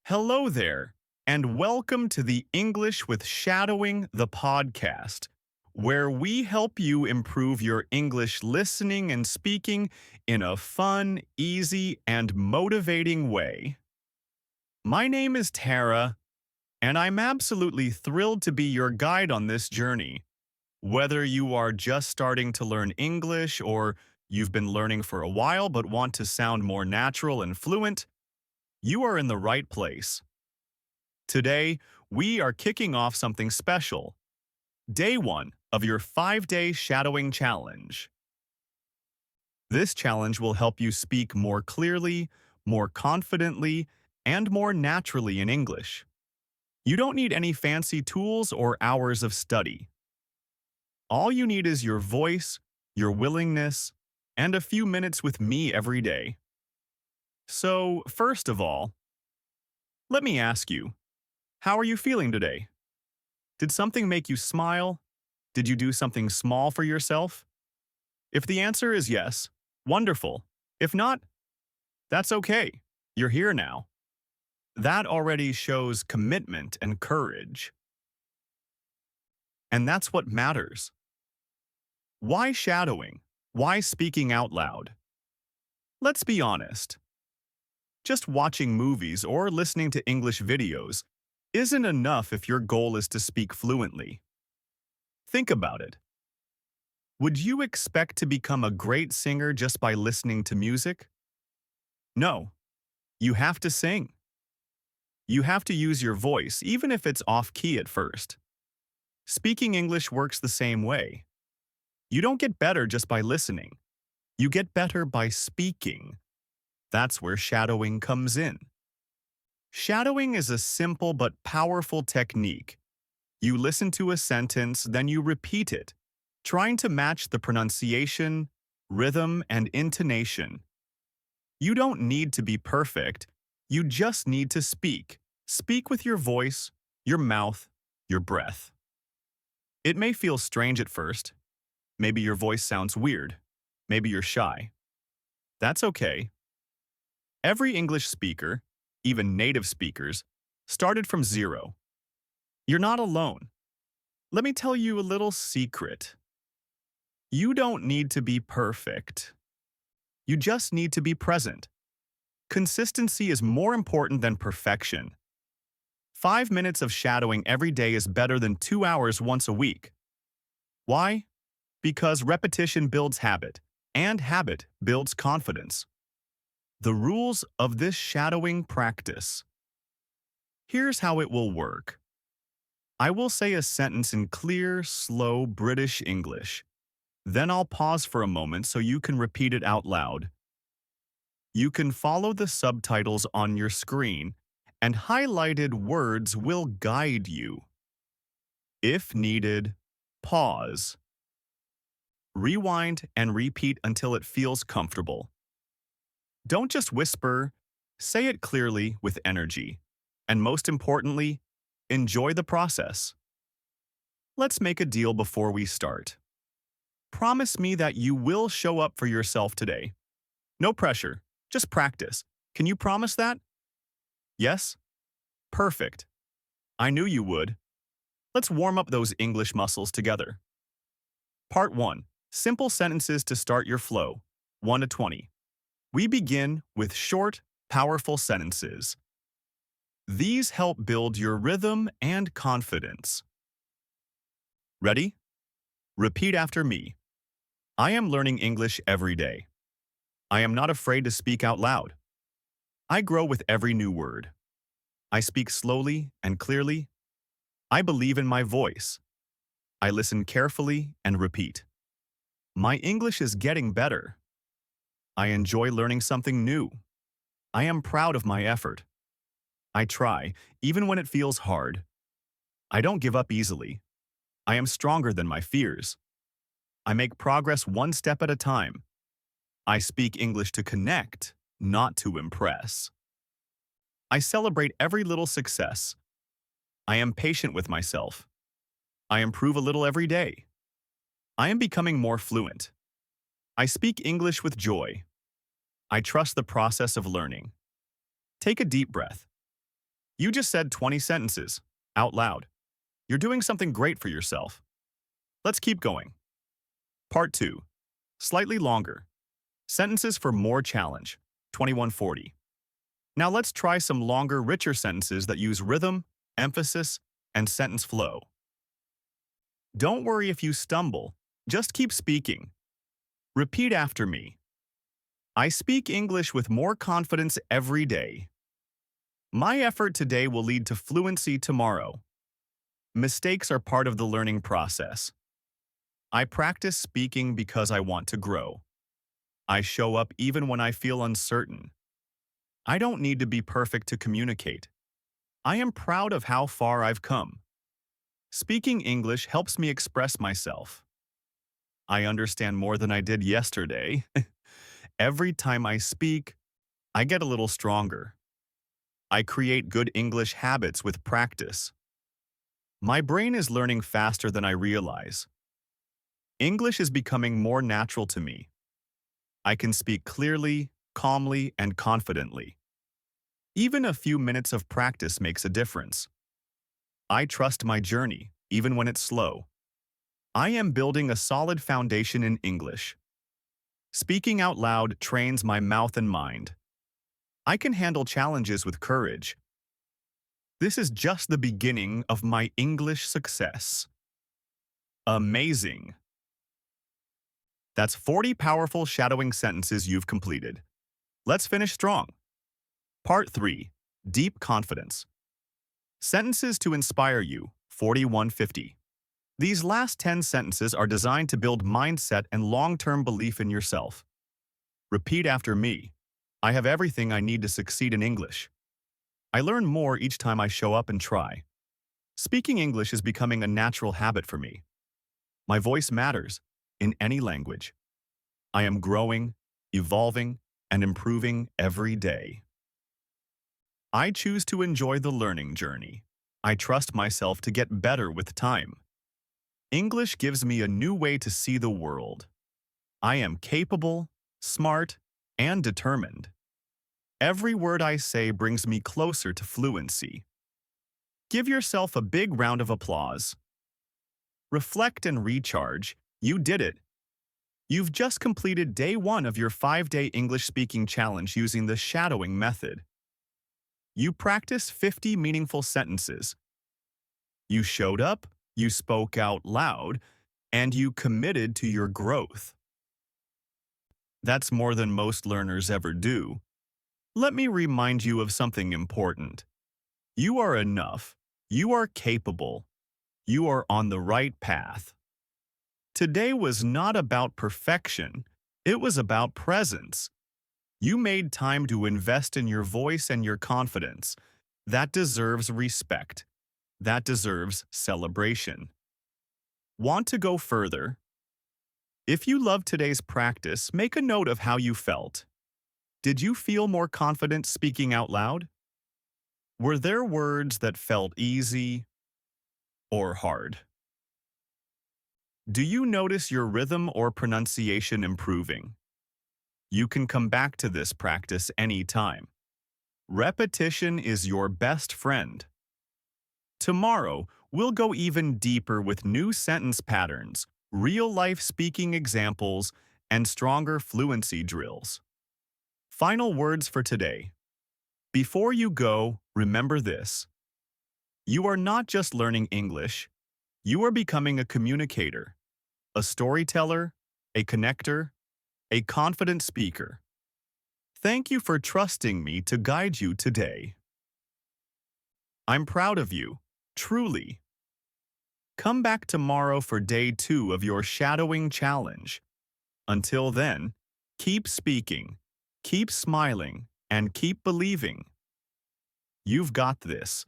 Hello there, and welcome to the English with Shadowing the podcast, where we help you improve your English listening and speaking in a fun, easy, and motivating way. My name is Tara, and I'm absolutely thrilled to be your guide on this journey. Whether you are just starting to learn English or you've been learning for a while but want to sound more natural and fluent, you are in the right place. Today, we are kicking off something special. Day 1 of your 5-day shadowing challenge. This challenge will help you speak more clearly, more confidently, and more naturally in English. You don't need any fancy tools or hours of study. All you need is your voice, your willingness, and a few minutes with me every day. So, first of all, let me ask you, how are you feeling today? Did something make you smile? Did you do something small for yourself? If the answer is yes, wonderful. If not, that's okay. You're here now. That already shows commitment and courage. And that's what matters. Why shadowing? Why speaking out loud? Let's be honest. Just watching movies or listening to English videos isn't enough if your goal is to speak fluently. Think about it. Would you expect to become a great singer just by listening to music? No. You have to sing. You have to use your voice, even if it's off-key at first. Speaking English works the same way. You don't get better just by listening. You get better by speaking. That's where shadowing comes in. Shadowing is a simple but powerful technique. You listen to a sentence, then you repeat it, trying to match the pronunciation, rhythm, and intonation. You don't need to be perfect. You just need to speak. Speak with your voice, your mouth, your breath. It may feel strange at first. Maybe your voice sounds weird. Maybe you're shy. That's okay. Every English speaker, even native speakers, started from zero. You're not alone. Let me tell you a little secret. You don't need to be perfect. You just need to be present. Consistency is more important than perfection. 5 minutes of shadowing every day is better than 2 hours once a week. Why? Because repetition builds habit, and habit builds confidence. The rules of this shadowing practice. Here's how it will work. I will say a sentence in clear, slow British English. Then I'll pause for a moment so you can repeat it out loud. You can follow the subtitles on your screen, and highlighted words will guide you. If needed, pause. Rewind and repeat until it feels comfortable. Don't just whisper, say it clearly with energy. And most importantly, enjoy the process. Let's make a deal before we start. Promise me that you will show up for yourself today. No pressure, just practice. Can you promise that? Yes? Perfect. I knew you would. Let's warm up those English muscles together. Part 1. Simple sentences to start your flow. 1 to 20. We begin with short, powerful sentences. These help build your rhythm and confidence. Ready? Repeat after me. I am learning English every day. I am not afraid to speak out loud. I grow with every new word. I speak slowly and clearly. I believe in my voice. I listen carefully and repeat. My English is getting better. I enjoy learning something new. I am proud of my effort. I try, even when it feels hard. I don't give up easily. I am stronger than my fears. I make progress one step at a time. I speak English to connect, not to impress. I celebrate every little success. I am patient with myself. I improve a little every day. I am becoming more fluent. I speak English with joy. I trust the process of learning. Take a deep breath. You just said 20 sentences out loud. You're doing something great for yourself. Let's keep going. Part 2. Slightly longer. Sentences for more challenge. 2140. Now let's try some longer, richer sentences that use rhythm, emphasis, and sentence flow. Don't worry if you stumble. Just keep speaking. Repeat after me. I speak English with more confidence every day. My effort today will lead to fluency tomorrow. Mistakes are part of the learning process. I practice speaking because I want to grow. I show up even when I feel uncertain. I don't need to be perfect to communicate. I am proud of how far I've come. Speaking English helps me express myself. I understand more than I did yesterday. Every time I speak, I get a little stronger. I create good English habits with practice. My brain is learning faster than I realize. English is becoming more natural to me. I can speak clearly, calmly, and confidently. Even a few minutes of practice makes a difference. I trust my journey, even when it's slow. I am building a solid foundation in English. Speaking out loud trains my mouth and mind. I can handle challenges with courage. This is just the beginning of my English success. Amazing! That's 40 powerful shadowing sentences you've completed. Let's finish strong. Part 3. Deep Confidence. Sentences to inspire you, 4150. These last 10 sentences are designed to build mindset and long-term belief in yourself. Repeat after me. I have everything I need to succeed in English. I learn more each time I show up and try. Speaking English is becoming a natural habit for me. My voice matters in any language. I am growing, evolving, and improving every day. I choose to enjoy the learning journey. I trust myself to get better with time. English gives me a new way to see the world. I am capable, smart, and determined. Every word I say brings me closer to fluency. Give yourself a big round of applause. Reflect and recharge. You did it. You've just completed day 1 of your 5-day English speaking challenge using the shadowing method. You practiced 50 meaningful sentences. You showed up, you spoke out loud, and you committed to your growth. That's more than most learners ever do. Let me remind you of something important. You are enough. You are capable. You are on the right path. Today was not about perfection. It was about presence. You made time to invest in your voice and your confidence. That deserves respect. That deserves celebration. Want to go further? If you loved today's practice, make a note of how you felt. Did you feel more confident speaking out loud? Were there words that felt easy or hard? Do you notice your rhythm or pronunciation improving? You can come back to this practice anytime. Repetition is your best friend. Tomorrow, we'll go even deeper with new sentence patterns, real-life speaking examples, and stronger fluency drills. Final words for today. Before you go, remember this. You are not just learning English. You are becoming a communicator, a storyteller, a connector, a confident speaker. Thank you for trusting me to guide you today. I'm proud of you, truly. Come back tomorrow for day 2 of your shadowing challenge. Until then, keep speaking, keep smiling, and keep believing. You've got this.